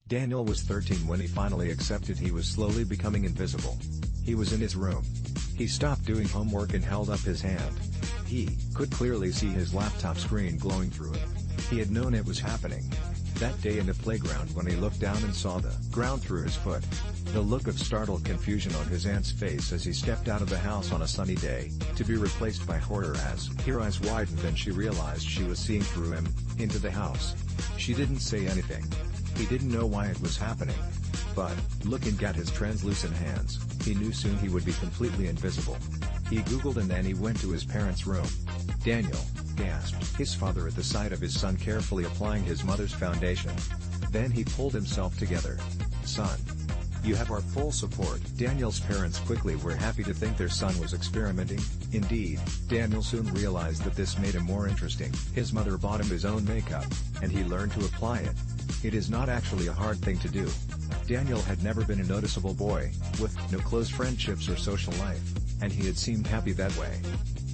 Daniel was 13 when he finally accepted he was slowly becoming invisible. He was in his room. He stopped doing homework and held up his hand. He could clearly see his laptop screen glowing through it. He had known it was happening. That day in the playground when he looked down and saw the ground through his foot. The look of startled confusion on his aunt's face as he stepped out of the house on a sunny day, to be replaced by horror as her eyes widened and she realized she was seeing through him, into the house. She didn't say anything. He didn't know why it was happening. But, looking at his translucent hands, he knew soon he would be completely invisible. He googled and then he went to his parents' room. "Daniel," gasped his father at the sight of his son carefully applying his mother's foundation. Then he pulled himself together. "Son. You have our full support." Daniel's parents quickly were happy to think their son was experimenting. Indeed, Daniel soon realized that this made him more interesting. His mother bought him his own makeup, and he learned to apply it. It is not actually a hard thing to do. Daniel had never been a noticeable boy, with no close friendships or social life, and he had seemed happy that way.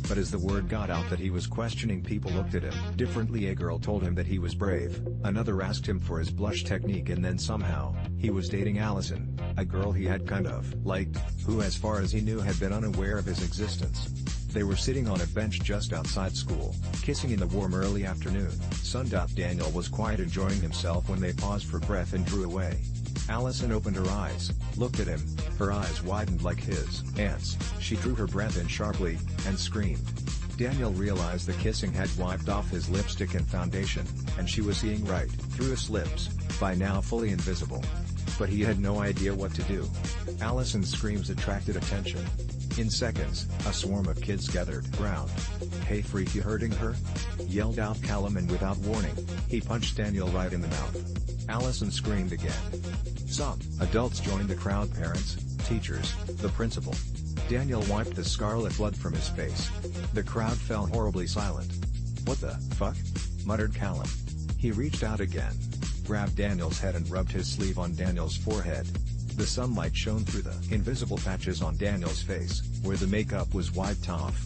But as the word got out that he was questioning, people looked at him differently. A girl told him that he was brave, another asked him for his blush technique, and then somehow, he was dating Allison, a girl he had kind of liked, who as far as he knew had been unaware of his existence. They were sitting on a bench just outside school, kissing in the warm early afternoon sun. Daniel was quiet, enjoying himself when they paused for breath and drew away. Allison opened her eyes, looked at him, her eyes widened like his aunt's. She drew her breath in sharply, and screamed. Daniel realized the kissing had wiped off his lipstick and foundation, and she was seeing right through his lips, by now fully invisible. But he had no idea what to do. Allison's screams attracted attention. In seconds, a swarm of kids gathered around. "Hey freak, you hurting her?" yelled out Callum, and without warning, he punched Daniel right in the mouth. Allison screamed again. Some adults joined the crowd: parents, teachers, the principal. Daniel wiped the scarlet blood from his face. The crowd fell horribly silent. "What the fuck?" muttered Callum. He reached out again, grabbed Daniel's head and rubbed his sleeve on Daniel's forehead. The sunlight shone through the invisible patches on Daniel's face, where the makeup was wiped off.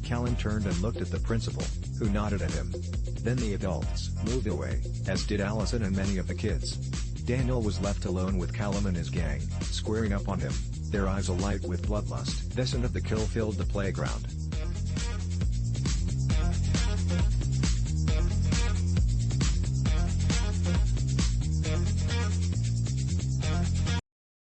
Callum turned and looked at the principal, who nodded at him. Then the adults moved away, as did Allison and many of the kids. Daniel was left alone with Callum and his gang, squaring up on him, their eyes alight with bloodlust. The scent of the kill filled the playground.